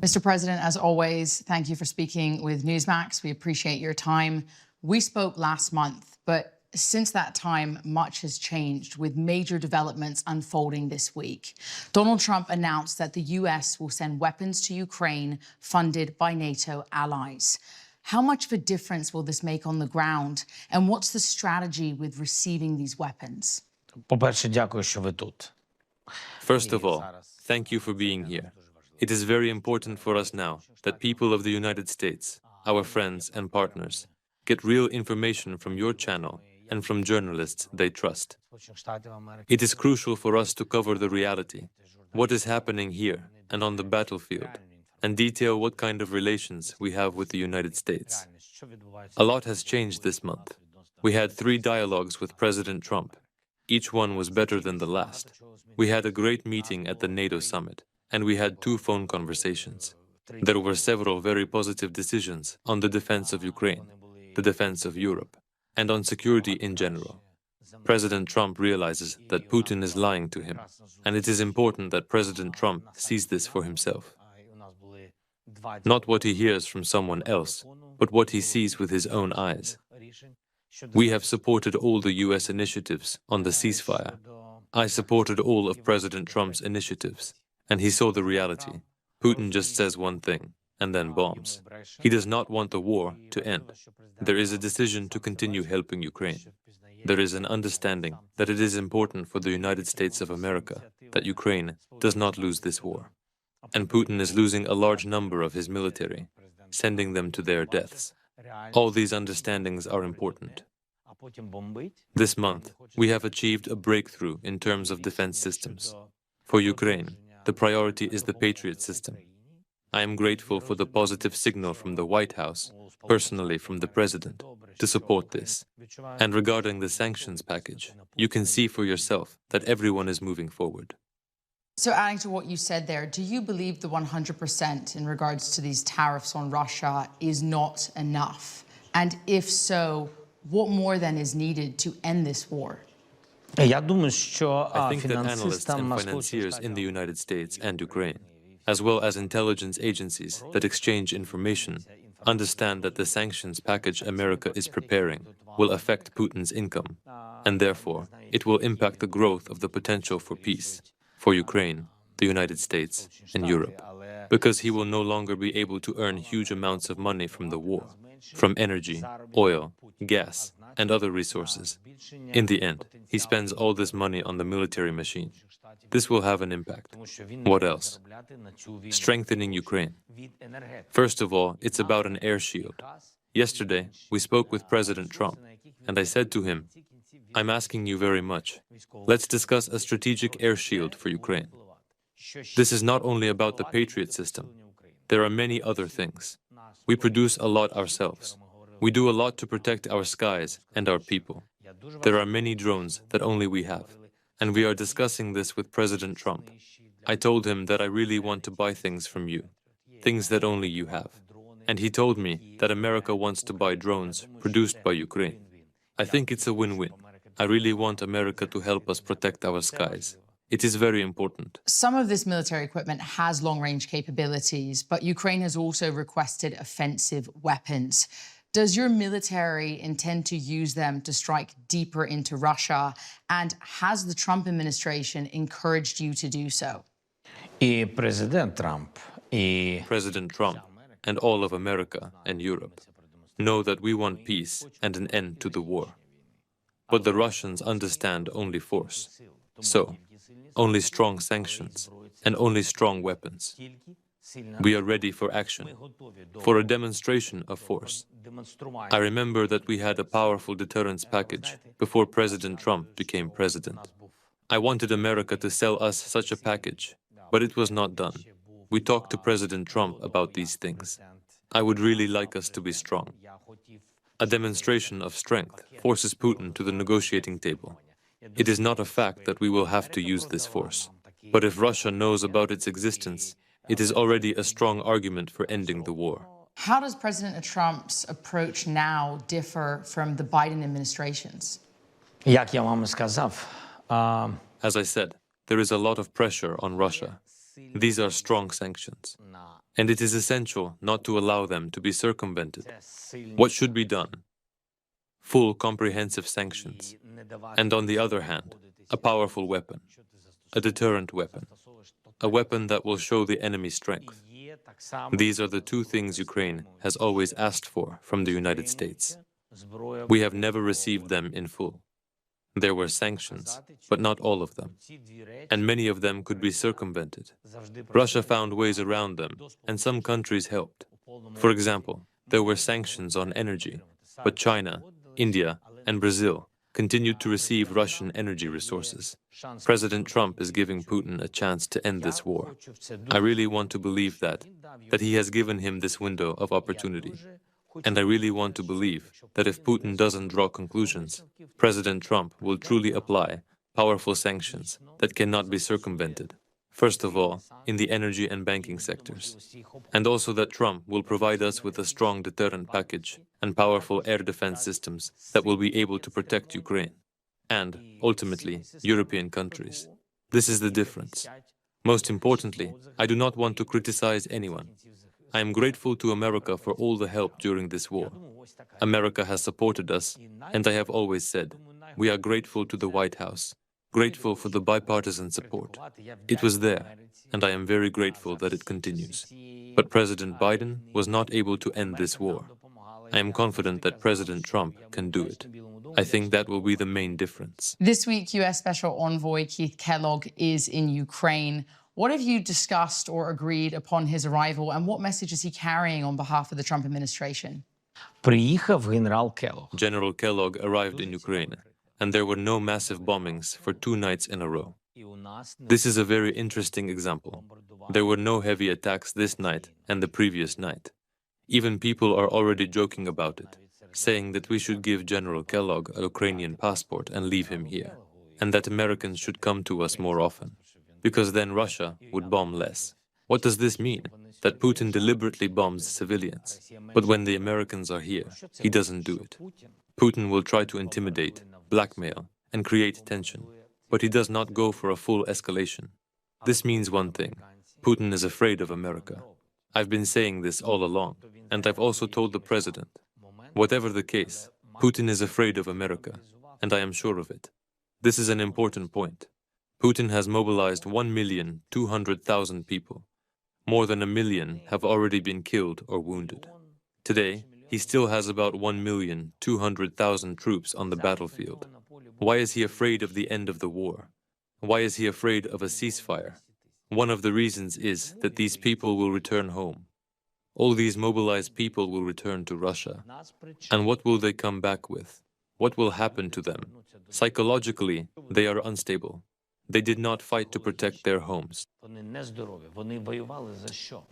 Mr. President, as always, thank you for speaking with Newsmax. We appreciate your time. We spoke last month, but since that time, much has changed with major developments unfolding this week. Donald Trump announced that the U.S. will send weapons to Ukraine funded by NATO allies. How much of a difference will this make on the ground? And what's the strategy with receiving these weapons? По-перше, дякую, що ви тут. First of all, thank you for being here. It is very important for us now that people of the United States, our friends and partners, get real information from your channel and from journalists they trust. It is crucial for us to cover the reality, what is happening here and on the battlefield, and detail what kind of relations we have with the United States. A lot has changed this month. We had 3 dialogues with President Trump. Each one was better than the last. We had a great meeting at the NATO summit, and we had 2 phone conversations. There were several very positive decisions on the defense of Ukraine, the defense of Europe, and on security in general. President Trump realizes that Putin is lying to him, and it is important that President Trump sees this for himself. Not what he hears from someone else, but what he sees with his own eyes. We have supported all the US initiatives on the ceasefire. I supported all of President Trump's initiatives, and he saw the reality. Putin just says one thing, and then bombs. He does not want the war to end. There is a decision to continue helping Ukraine. There is an understanding that it is important for the United States of America that Ukraine does not lose this war. And Putin is losing a large number of his military, sending them to their deaths. All these understandings are important. This month, we have achieved a breakthrough in terms of defense systems. For Ukraine, the priority is the Patriot system. I am grateful for the positive signal from the White House, personally from the President, to support this. And regarding the sanctions package, you can see for yourself that everyone is moving forward. So adding to what you said there, do you believe the 100% in regards to these tariffs on Russia is not enough? And if so, what more then is needed to end this war? Я думаю, що I think that analysts and financiers in the United States and Ukraine, as well as intelligence agencies that exchange information, understand that the sanctions package America is preparing will affect Putin's income, and therefore it will impact the growth of the potential for peace, for Ukraine, the United States, and Europe, because he will no longer be able to earn huge amounts of money from the war, from energy, oil, gas, and other resources. In the end, he spends all this money on the military machine. This will have an impact. What else? Strengthening Ukraine. First of all, it's about an air shield. Yesterday, we spoke with President Trump, and I said to him, I'm asking you very much. Let's discuss a strategic air shield for Ukraine. This is not only about the Patriot system. There are many other things. We produce a lot ourselves. We do a lot to protect our skies and our people. There are many drones that only we have. And we are discussing this with President Trump. I told him that I really want to buy things from you, things that only you have. And he told me that America wants to buy drones produced by Ukraine. I think it's a win-win. I really want America to help us protect our skies. It is very important. Some of this military equipment has long-range capabilities, but Ukraine has also requested offensive weapons. Does your military intend to use them to strike deeper into Russia? And has the Trump administration encouraged you to do so? І президент Трамп, і President Trump and all of America and Europe know that we want peace and an end to the war. But the Russians understand only force. So, only strong sanctions and only strong weapons. We are ready for action, for a demonstration of force. I remember that we had a powerful deterrence package before President Trump became president. I wanted America to sell us such a package, but it was not done. We talked to President Trump about these things. I would really like us to be strong. A demonstration of strength forces Putin to the negotiating table. It is not a fact that we will have to use this force. But if Russia knows about its existence, it is already a strong argument for ending the war. How does President Trump's approach now differ from the Biden administration's? як я вам сказав, As I said, there is a lot of pressure on Russia. These are strong sanctions. And it is essential not to allow them to be circumvented. What should be done? Full comprehensive sanctions. And on the other hand, a powerful weapon, a deterrent weapon, a weapon that will show the enemy strength. These are the two things Ukraine has always asked for from the United States. We have never received them in full. There were sanctions, but not all of them. And many of them could be circumvented. Russia found ways around them, and some countries helped. For example, there were sanctions on energy, but China, India, and Brazil continued to receive Russian energy resources. President Trump is giving Putin a chance to end this war. I really want to believe that he has given him this window of opportunity. And I really want to believe that if Putin doesn't draw conclusions, President Trump will truly apply powerful sanctions that cannot be circumvented. First of all, in the energy and banking sectors. And also that Trump will provide us with a strong deterrent package and powerful air defense systems that will be able to protect Ukraine and, ultimately, European countries. This is the difference. Most importantly, I do not want to criticize anyone. I am grateful to America for all the help during this war. America has supported us, and I have always said, we are grateful to the White House, grateful for the bipartisan support. It was there, and I am very grateful that it continues. But President Biden was not able to end this war. I am confident that President Trump can do it. I think that will be the main difference. This week, U.S. Special Envoy Keith Kellogg is in Ukraine. What have you discussed or agreed upon his arrival, and what message is he carrying on behalf of the Trump administration? Приїхав генерал Келлог. General Kellogg arrived in Ukraine, and there were no massive bombings for 2 nights in a row. This is a very interesting example. There were no heavy attacks this night and the previous night. Even people are already joking about it, saying that we should give General Kellogg a Ukrainian passport and leave him here, and that Americans should come to us more often, because then Russia would bomb less. What does this mean? That Putin deliberately bombs civilians, but when the Americans are here, he doesn't do it. Putin will try to intimidate, blackmail, and create tension, but he does not go for a full escalation. This means one thing: Putin is afraid of America. I've been saying this all along, and I've also told the president. Whatever the case, Putin is afraid of America, and I am sure of it. This is an important point. Putin has mobilized 1,200,000 people. More than 1 million have already been killed or wounded. Today, he still has about 1,200,000 troops on the battlefield. Why is he afraid of the end of the war? Why is he afraid of a ceasefire? One of the reasons is that these people will return home. All these mobilized people will return to Russia. And what will they come back with? What will happen to them? Psychologically, they are unstable. They did not fight to protect their homes.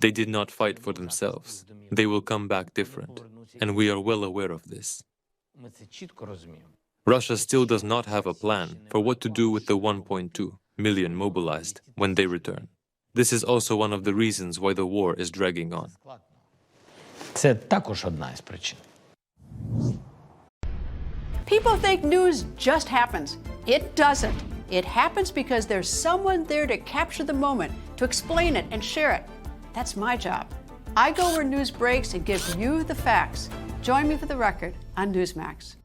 They did not fight for themselves. They will come back different, and we are well aware of this. Russia still does not have a plan for what to do with the 1.2 million mobilized when they return. This is also one of the reasons why the war is dragging on. Це також одна із причин. People think news just happens. It doesn't. It happens because there's someone there to capture the moment, to explain it and share it. That's my job. I go where news breaks and give you the facts. Join me for The Record on Newsmax.